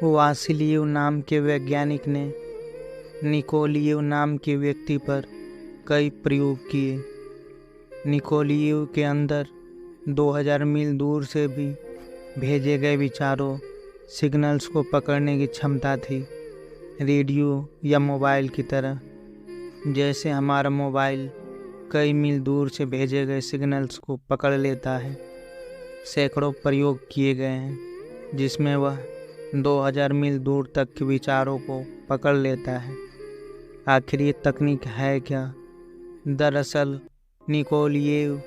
वासिलियव नाम के वैज्ञानिक ने निकोलियव नाम के व्यक्ति पर कई प्रयोग किए। निकोलियव के अंदर 2000 मील दूर से भी भेजे गए विचारों सिग्नल्स को पकड़ने की क्षमता थी, रेडियो या मोबाइल की तरह। जैसे हमारा मोबाइल कई मील दूर से भेजे गए सिग्नल्स को पकड़ लेता है। सैकड़ों प्रयोग किए गए हैं जिसमें वह 2000 मील दूर तक के विचारों को पकड़ लेता है। आखिर ये तकनीक है क्या? दरअसल निकोलियव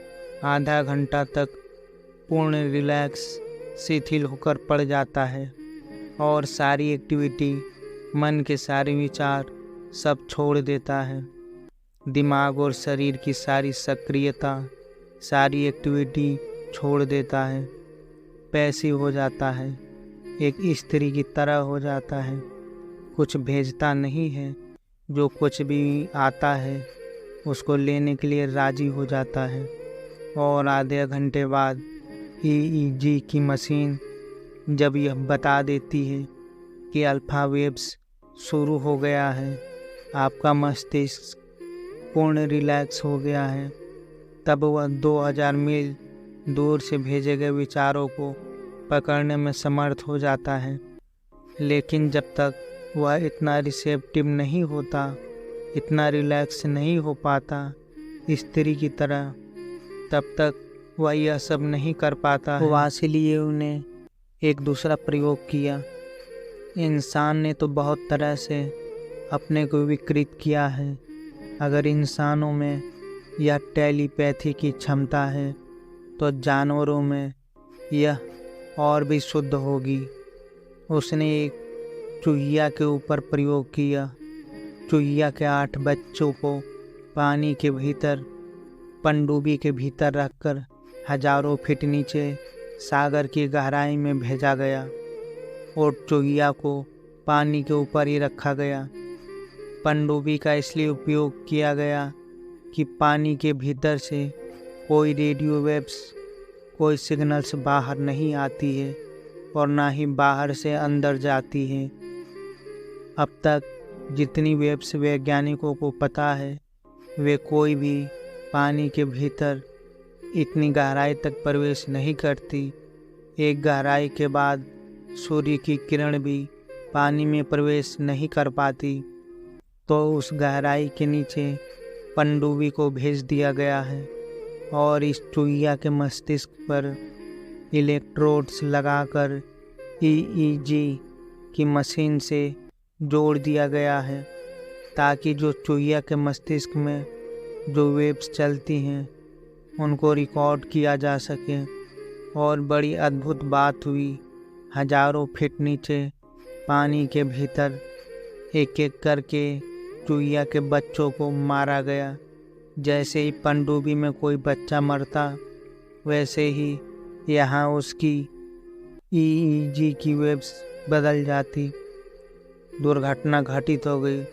आधा घंटा तक पूर्ण रिलैक्स शिथिल होकर पड़ जाता है और सारी एक्टिविटी, मन के सारे विचार सब छोड़ देता है। दिमाग और शरीर की सारी सक्रियता, सारी एक्टिविटी छोड़ देता है। पैसिव हो जाता है, एक स्त्री की तरह हो जाता है। कुछ भेजता नहीं है, जो कुछ भी आता है उसको लेने के लिए राजी हो जाता है। और आधे घंटे बाद EEG की मशीन जब यह बता देती है कि अल्फा वेव्स शुरू हो गया है, आपका मस्तिष्क पूर्ण रिलैक्स हो गया है, तब वह 2000 मील दूर से भेजे गए विचारों को पकड़ने में समर्थ हो जाता है। लेकिन जब तक वह इतना रिसेप्टिव नहीं होता, इतना रिलैक्स नहीं हो पाता स्त्री की तरह, तब तक वह यह सब नहीं कर पाता है। वासिलियव ने एक दूसरा प्रयोग किया। इंसान ने तो बहुत तरह से अपने को विकृत किया है। अगर इंसानों में यह टेलीपैथी की क्षमता है तो जानवरों में यह और भी शुद्ध होगी। उसने एक चूहिया के ऊपर प्रयोग किया। चूहिया के 8 बच्चों को पानी के भीतर, पनडुब्बी के भीतर रखकर हजारों फीट नीचे सागर की गहराई में भेजा गया और चूहिया को पानी के ऊपर ही रखा गया। पनडुब्बी का इसलिए उपयोग किया गया कि पानी के भीतर से कोई रेडियो वेव्स, कोई सिग्नल्स बाहर नहीं आती है और ना ही बाहर से अंदर जाती है। अब तक जितनी वेव्स वैज्ञानिकों को पता है, वे कोई भी पानी के भीतर इतनी गहराई तक प्रवेश नहीं करती। एक गहराई के बाद सूर्य की किरण भी पानी में प्रवेश नहीं कर पाती। तो उस गहराई के नीचे पनडुब्बी को भेज दिया गया है और इस चूहिया के मस्तिष्क पर इलेक्ट्रोड्स लगाकर EEG की मशीन से जोड़ दिया गया है, ताकि जो चूहिया के मस्तिष्क में जो वेव्स चलती हैं उनको रिकॉर्ड किया जा सके। और बड़ी अद्भुत बात हुई। हजारों फीट नीचे पानी के भीतर एक एक करके चूहिया के बच्चों को मारा गया। जैसे ही पनडुब्बी में कोई बच्चा मरता, वैसे ही यहाँ उसकी EEG की वेव्स बदल जाती। दुर्घटना घटित हो गई।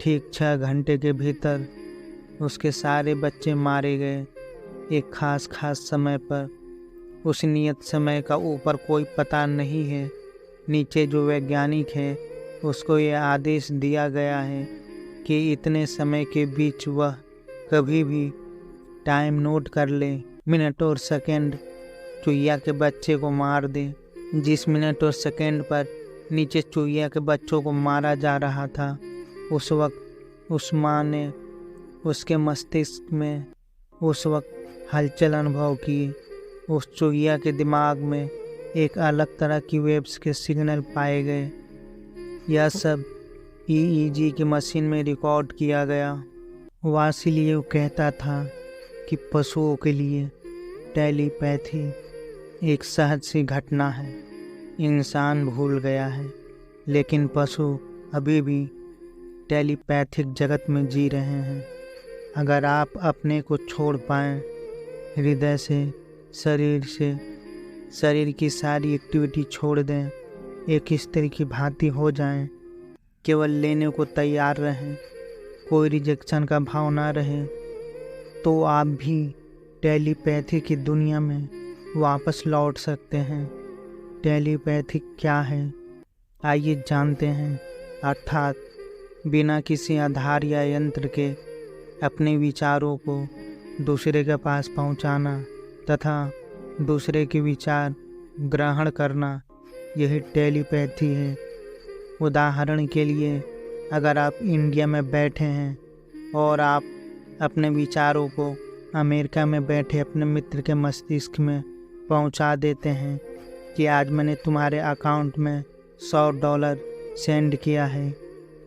ठीक 6 घंटे के भीतर उसके सारे बच्चे मारे गए, एक खास समय पर। उस नियत समय का ऊपर कोई पता नहीं है। नीचे जो वैज्ञानिक है उसको यह आदेश दिया गया है कि इतने समय के बीच वह कभी भी टाइम नोट कर ले, मिनट और सेकंड चूहिया के बच्चे को मार दे। जिस मिनट और सेकंड पर नीचे चूहिया के बच्चों को मारा जा रहा था, उस वक्त उस माँ ने उसके मस्तिष्क में उस वक्त हलचल अनुभव की। उस चूहिया के दिमाग में एक अलग तरह की वेव्स के सिग्नल पाए गए। यह सब EEG की मशीन में रिकॉर्ड किया गया। वासिलियव कहता था कि पशुओं के लिए टेलीपैथी एक सहज सी घटना है। इंसान भूल गया है, लेकिन पशु अभी भी टेलीपैथिक जगत में जी रहे हैं। अगर आप अपने को छोड़ पाएं, हृदय से, शरीर से, शरीर की सारी एक्टिविटी छोड़ दें, एक स्त्री की भांति हो जाएं, केवल लेने को तैयार रहें, कोई रिजेक्शन का भाव ना रहे, तो आप भी टेलीपैथी की दुनिया में वापस लौट सकते हैं। टेलीपैथी क्या है? आइए जानते हैं, अर्थात बिना किसी आधार या यंत्र के अपने विचारों को दूसरे के पास पहुंचाना तथा दूसरे के विचार ग्रहण करना, यही टेलीपैथी है। उदाहरण के लिए, अगर आप इंडिया में बैठे हैं और आप अपने विचारों को अमेरिका में बैठे अपने मित्र के मस्तिष्क में पहुंचा देते हैं कि आज मैंने तुम्हारे अकाउंट में $100 सेंड किया है,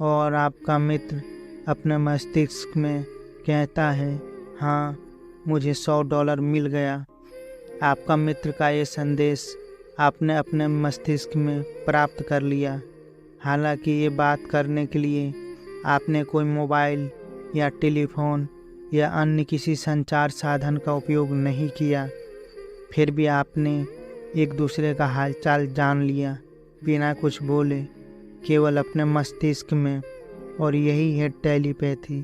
और आपका मित्र अपने मस्तिष्क में कहता है हाँ मुझे $100 मिल गया। आपका मित्र का ये संदेश आपने अपने मस्तिष्क में प्राप्त कर लिया। हालांकि ये बात करने के लिए आपने कोई मोबाइल या टेलीफोन या अन्य किसी संचार साधन का उपयोग नहीं किया, फिर भी आपने एक दूसरे का हालचाल जान लिया बिना कुछ बोले, केवल अपने मस्तिष्क में। और यही है टेलीपैथी।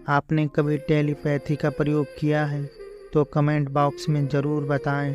आपने कभी टेलीपैथी का प्रयोग किया है तो कमेंट बॉक्स में ज़रूर बताएं।